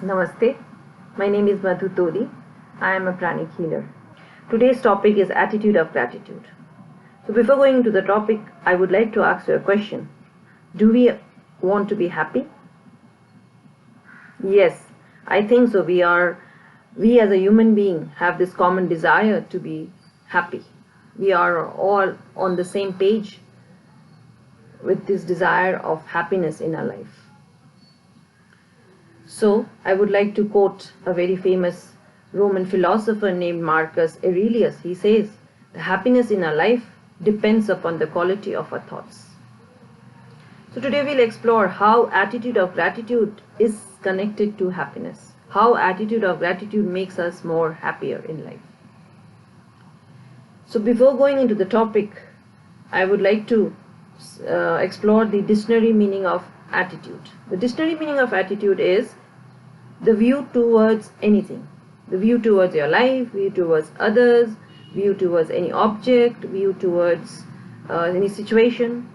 Namaste, my name is Madhu Todi. I am a pranic healer. Today's topic is attitude of gratitude. So before going into the topic, I would like to ask you a question. Do we want to be happy? Yes, I think so. We as a human being have this common desire to be happy. We are all on the same page with this desire of happiness in our life. So, I would like to quote a very famous Roman philosopher named Marcus Aurelius. He says, "The happiness in our life depends upon the quality of our thoughts." So today we'll explore how attitude of gratitude is connected to happiness, how attitude of gratitude makes us more happier in life. So before going into the topic, I would like to explore the dictionary meaning of attitude. The dictionary meaning of attitude is the view towards anything. The view towards your life, view towards others, view towards any object, view towards any situation.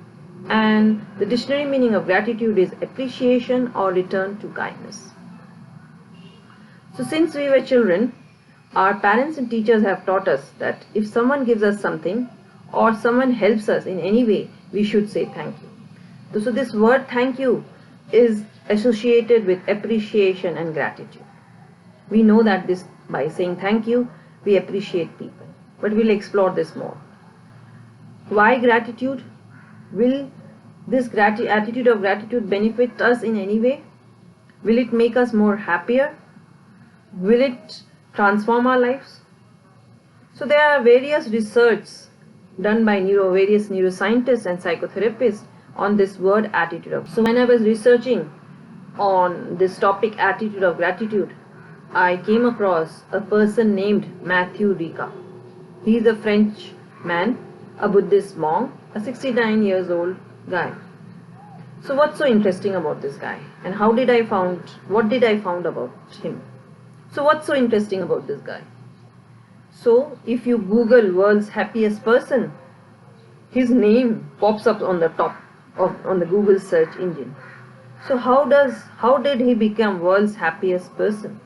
And the dictionary meaning of gratitude is appreciation or return to kindness. So since we were children, our parents and teachers have taught us that if someone gives us something or someone helps us in any way, we should say thank you. So this word thank you is associated with appreciation and gratitude. We know that this by saying thank you, we appreciate people. But we'll explore this more. Why gratitude? Will this attitude of gratitude benefit us in any way? Will it make us more happier? Will it transform our lives? So there are various research done by various neuroscientists and psychotherapists on this word attitude of. So when I was researching on this topic attitude of gratitude, I came across a person named Matthew Ricard. He is a French man, a Buddhist monk, a 69 years old guy. So what's so interesting about this guy, and what did I found about him? So what's so interesting about this guy? So if you Google world's happiest person, his name pops up on the top on the Google search engine. So how did he become world's happiest person?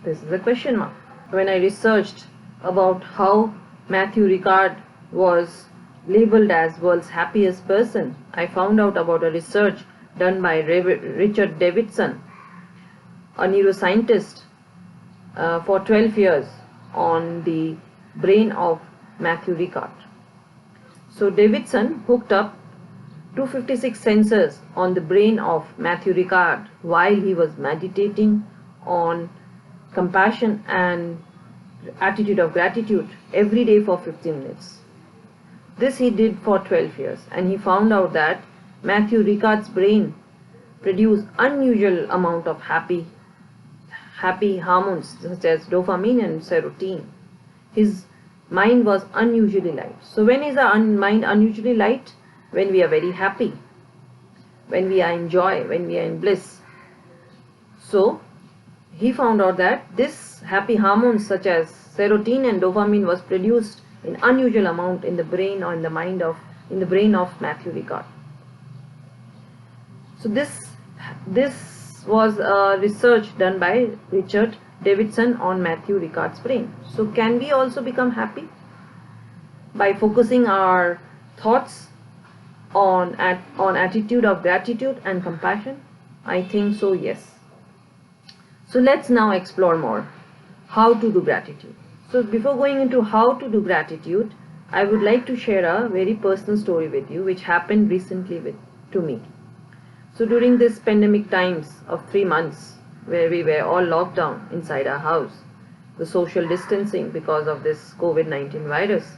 This is a question mark. When I researched about how Matthew Ricard was labeled as world's happiest person, I found out about a research done by Richard Davidson, a neuroscientist, for 12 years on the brain of Matthew Ricard. So Davidson hooked up 256 sensors on the brain of Matthew Ricard while he was meditating on compassion and attitude of gratitude every day for 15 minutes. This he did for 12 years, and he found out that Matthew Ricard's brain produced unusual amount of happy hormones such as dopamine and serotonin. His mind was unusually light. So when is our mind unusually light? When we are very happy, when we are in joy, when we are in bliss. So he found out that this happy hormones such as serotonin and dopamine was produced in unusual amount in the brain or in the brain of Matthew Ricard. So this was a research done by Richard Davidson on Matthew Ricard's brain. So can we also become happy by focusing our thoughts on attitude of gratitude and compassion? I think so, yes. So let's now explore more how to do gratitude. So before going into how to do gratitude, I would like to share a very personal story with you which happened recently to me. So during this pandemic times of 3 months where we were all locked down inside our house, the social distancing because of this COVID-19 virus.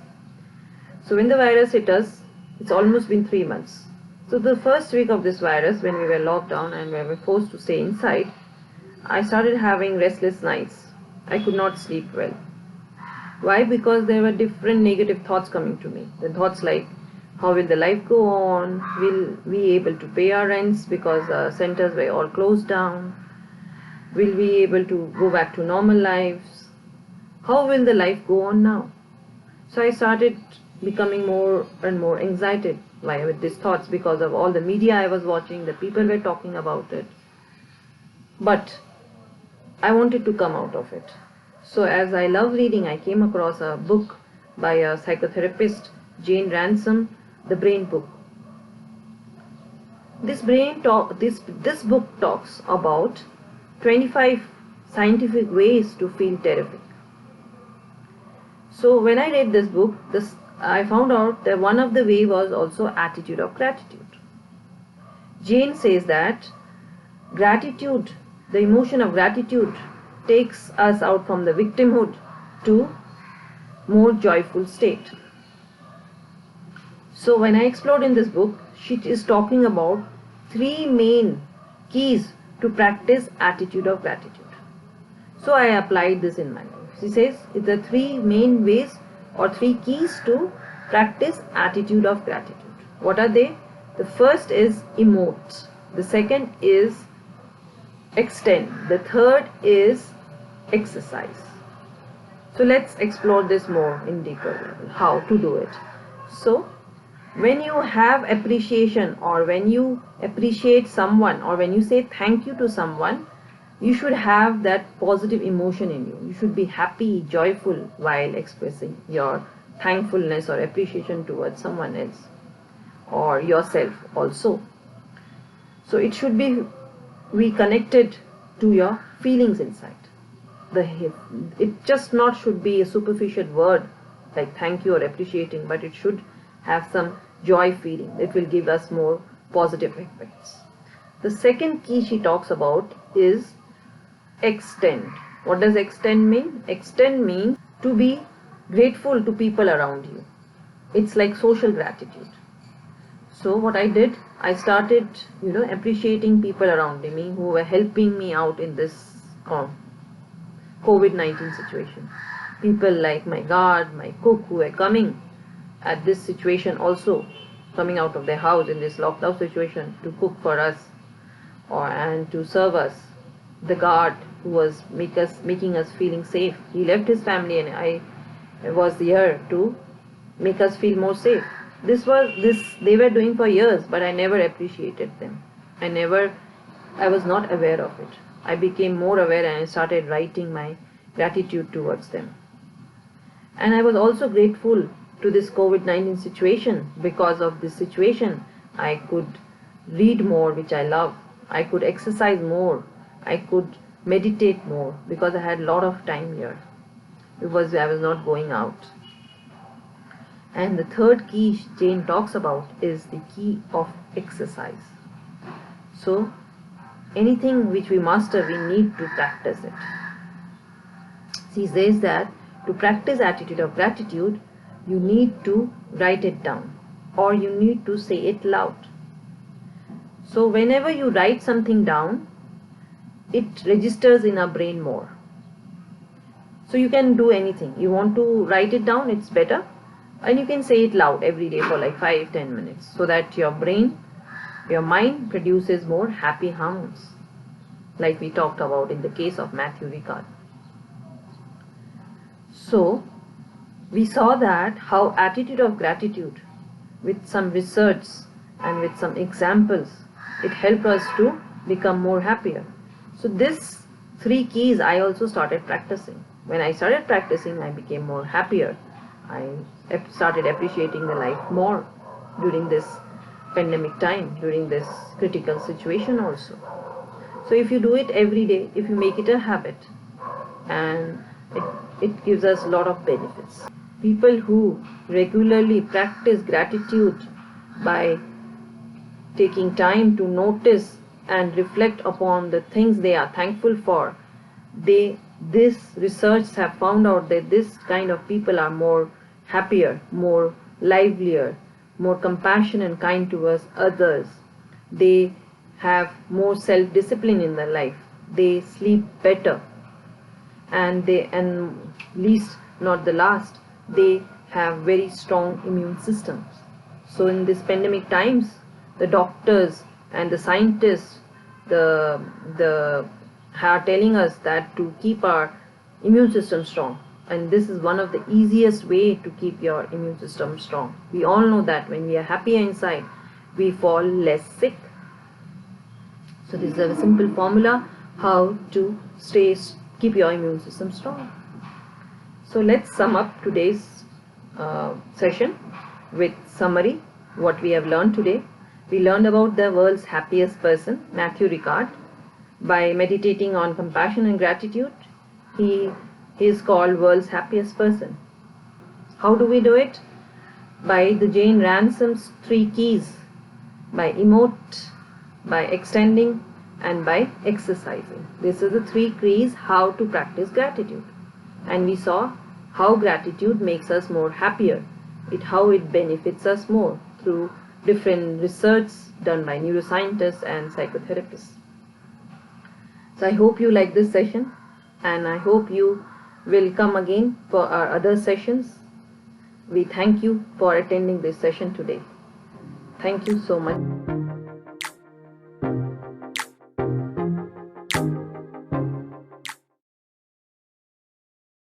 So when the virus hit us, it's almost been 3 months. So the first week of this virus, when we were locked down and we were forced to stay inside, I started having restless nights. I could not sleep well. Why? Because there were different negative thoughts coming to me. The thoughts like, how will the life go on? Will we be able to pay our rents because the centers were all closed down? Will we be able to go back to normal lives? How will the life go on now? So I started becoming more and more anxiety with these thoughts because of all the media I was watching, the people were talking about it. But I wanted to come out of it. So as I love reading, I came across a book by a psychotherapist, Jane Ransom, The Brain Book. This book talks about 25 scientific ways to feel terrific. So when I read this book, I found out that one of the way was also attitude of gratitude. Jane says that gratitude, the emotion of gratitude, takes us out from the victimhood to more joyful state. So when I explored in this book, she is talking about 3 main keys to practice attitude of gratitude. So I applied this in my life. She says it's the 3 main ways or 3 keys to practice attitude of gratitude. What are they? The first is emote. The second is extend. The third is exercise. So let's explore this more in deeper level, how to do it. So when you have appreciation, or when you appreciate someone, or when you say thank you to someone, you should have that positive emotion in you. You should be happy, joyful while expressing your thankfulness or appreciation towards someone else or yourself also. So it should be reconnected to your feelings inside. It just not should be a superficial word like thank you or appreciating, but it should have some joy feeling. It will give us more positive effects. The second key she talks about is extend. What does extend mean? Extend means to be grateful to people around you. It's like social gratitude. So what I did, I started, appreciating people around me who were helping me out in this COVID-19 situation. People like my guard, my cook, who were coming at this situation also, coming out of their house in this lockdown situation to cook for us and to serve us. The guard who was making us feeling safe. He left his family and I was here to make us feel more safe. This they were doing for years, but I never appreciated them. I was not aware of it. I became more aware and I started writing my gratitude towards them. And I was also grateful to this COVID-19 situation. Because of this situation, I could read more, which I love. I could exercise more. I could meditate more because I had a lot of time here. Because I was not going out. And the third key Jane talks about is the key of exercise. So anything which we master, we need to practice it. She says that to practice attitude of gratitude, you need to write it down or you need to say it loud. So whenever you write something down, it registers in our brain more. So you can do anything. You want to write it down, it's better. And you can say it loud every day for like 5-10 minutes so that your brain, your mind produces more happy hormones, like we talked about in the case of Matthew Ricard. So we saw that how attitude of gratitude, with some research and with some examples, it helped us to become more happier. So these 3 keys I also started practicing. When I started practicing, I became more happier. I started appreciating the life more during this pandemic time, during this critical situation also. So if you do it every day, if you make it a habit, and it gives us a lot of benefits. People who regularly practice gratitude by taking time to notice and reflect upon the things they are thankful for, this research have found out that this kind of people are more happier, more livelier, more compassionate and kind towards others. They have more self-discipline in their life. They sleep better. And least not the last, they have very strong immune systems. So in this pandemic times, the doctors and the scientists are telling us that to keep our immune system strong, and this is one of the easiest way to keep your immune system strong. We all know that when we are happier inside, we fall less sick. So this is a simple formula how to keep your immune system strong. So let's sum up today's session with summary what we have learned today. We learned about the world's happiest person, Matthew Ricard. By meditating on compassion and gratitude, he is called world's happiest person. How do we do it? By the Jane Ransom's 3 keys: by emote, by extending, and by exercising. This is the 3 keys how to practice gratitude. And we saw how gratitude makes us more happier, how it benefits us more through different research done by neuroscientists and psychotherapists. So I hope you like this session, and I hope you will come again for our other sessions. We thank you for attending this session today. Thank you so much.